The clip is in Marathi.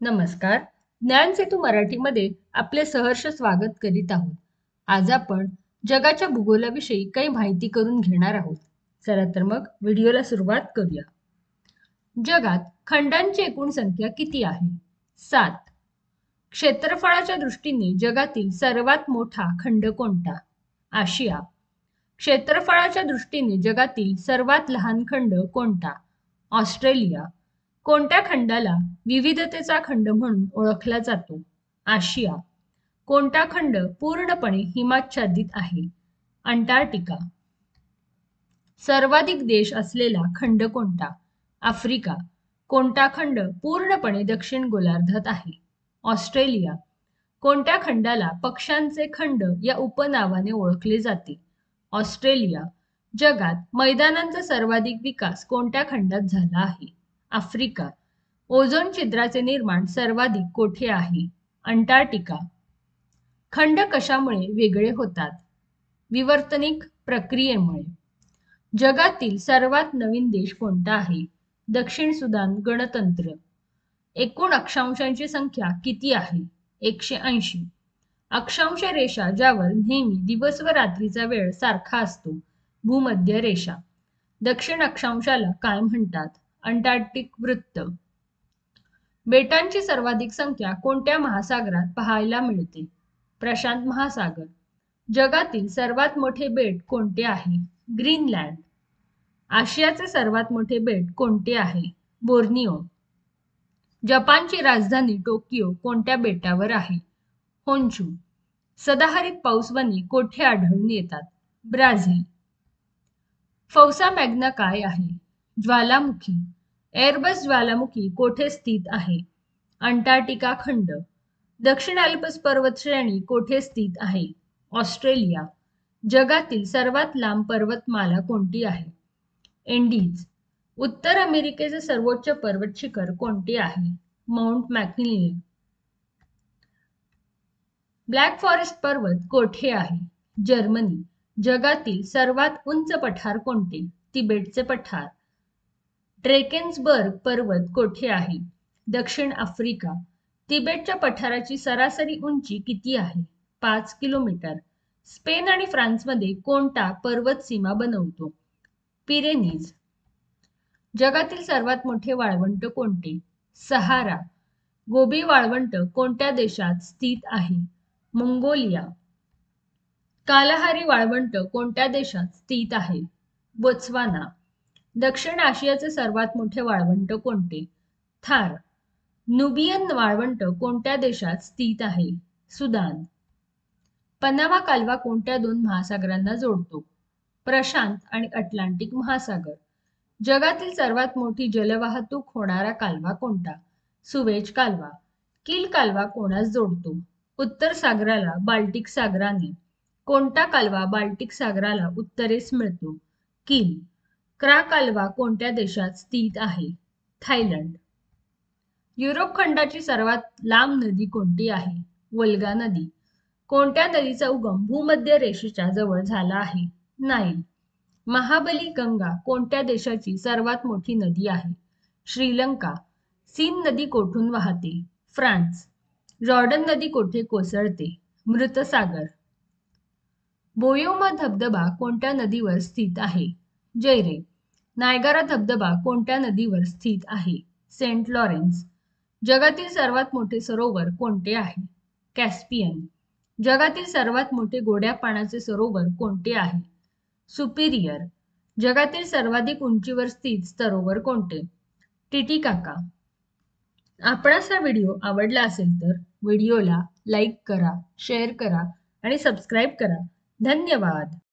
नमस्कार. ज्ञान सेतू मराठीमध्ये आपले सहर्ष स्वागत करीत आहोत. आज आपण जगाच्या भूगोलाविषयी काही माहिती करून घेणार आहोत. चला तर मग व्हिडिओला सुरुवात करूया. जगात खंडांची एकूण संख्या किती आहे? 7. क्षेत्रफळाच्या दृष्टीने जगातील सर्वात मोठा खंड कोणता? आशिया. क्षेत्रफळाच्या दृष्टीने जगातील सर्वात लहान खंड कोणता? ऑस्ट्रेलिया. कोणत्या खंडाला विविधतेचा खंड म्हणून ओळखला जातो? आशिया. कोणता खंड पूर्णपणे हिमाच्छादित आहे? अंटार्क्टिका. सर्वाधिक देश असलेला खंड कोणता? आफ्रिका. कोणता खंड पूर्णपणे दक्षिण गोलार्धात आहे? ऑस्ट्रेलिया. कोणत्या खंडाला पक्ष्यांचे खंड या उपनावाने ओळखले जाते? ऑस्ट्रेलिया. जगात मैदानांचा सर्वाधिक विकास कोणत्या खंडात झाला आहे? आफ्रिका. ओझोन छिद्राचे निर्माण सर्वाधिक कोठे आहे? अंटार्क्टिका. खंड कशामुळे वेगळे होतात? विवर्तनिक प्रक्रियेमुळे. जगातील सर्वात नवीन देश कोणता आहे? दक्षिण सुदान गणतंत्र. एकूण अक्षांशांची संख्या किती आहे? 180. अक्षांश रेषा ज्यावर नेहमी दिवस व रात्रीचा वेळ सारखा असतो, भूमध्य रेषा. दक्षिण अक्षांशाला काय म्हणतात? अंटार्क्टिक वृत्त. बेटांची सर्वाधिक संख्या कोणत्या महासागरात पाहायला मिळते? प्रशांत महासागर. जगातील सर्वात मोठे बेट कोणते आहे? ग्रीनलँड. आशियाचे सर्वात मोठे बेट कोणते आहे? बोर्निओ. जपानची राजधानी टोकियो कोणत्या बेटावर आहे? होन्शू. सदाहरित पाऊसवने कोठे आढळून येतात? ब्राझील. फौसा मॅग्ना काय आहे? ज्वालामुखी. एअरबस ज्वालामुखी कोठे स्थित आहे? अंटार्क्टिका खंड. दक्षिण अल्प्स पर्वतश्रेणी कोठे स्थित आहे? ऑस्ट्रेलिया. जगातील सर्वात लांब पर्वतमाला कोणती आहे? एंडीज. उत्तर अमेरिकेचे सर्वोच्च पर्वत शिखर कोणते आहे? Mount McKinley. ब्लॅक फॉरेस्ट पर्वत कोठे आहे? जर्मनी. जगातील सर्वात उंच पठार कोणते? तिबेटचे पठार. ड्रेकेन्सबर्ग पर्वत कोठे आहे? दक्षिण आफ्रिका. तिबेटच्या पठाराची सरासरी उंची किती आहे? 5 किलोमीटर. स्पेन आणि फ्रान्समध्ये कोणता पर्वत सीमा बनवतो? पिरेनीज. जगातील सर्वात मोठे वाळवंट कोणते? सहारा. गोबी वाळवंट कोणत्या देशात स्थित आहे? मंगोलिया. कालाहारी वाळवंट कोणत्या देशात स्थित आहे? बोत्स्वाना. दक्षिण आशियाचे सर्वात मोठे वाळवंट कोणते? थार. नुबियन वाळवंट कोणत्या देशात स्थित आहे? सुदान. पनामा कालवा कोणत्या दोन महासागरांना जोडतो? प्रशांत आणि अटलांटिक महासागर. जगातील सर्वात मोठी जलवाहतूक होणारा कालवा कोणता? सुवेज कालवा. किल कालवा कोणास जोडतो? उत्तर सागराला बाल्टिक सागराने. कोणता कालवा बाल्टिक सागराला उत्तरेस मिळतो? किल. क्रा कालवा कोणत्या देशात स्थित आहे? थायलंड. युरोप खंडाची सर्वात लांब नदी कोणती आहे? वोल्गा नदी. कोणत्या नदीचा उगम भूमध्य रेषेच्या जवळ झाला आहे? नाईल. महाबली गंगा कोणत्या देशाची सर्वात मोठी नदी आहे? श्रीलंका. सीन नदी कोठून वाहते? फ्रान्स. जॉर्डन नदी कोठे कोसळते? मृत सागर. बोयोमा धबधबा कोणत्या नदीवर स्थित आहे? जैरे. नायगारा धबधबा कोणत्या नदीवर स्थित आहे? Saint Lawrence. जगातील सर्वात मोठे सरोवर कोणते आहे? कॅस्पियन. जगातील सर्वात मोठे गोड्या पाण्याचे सरोवर कोणते आहे? सुपिरियर. जगातील सर्वाधिक उंचीवर स्थित सरोवर कोणते? टिटिकाका. आपणास हा व्हिडिओ आवडला असेल तर व्हिडिओला लाईक करा, शेअर करा आणि सबस्क्राईब करा. धन्यवाद.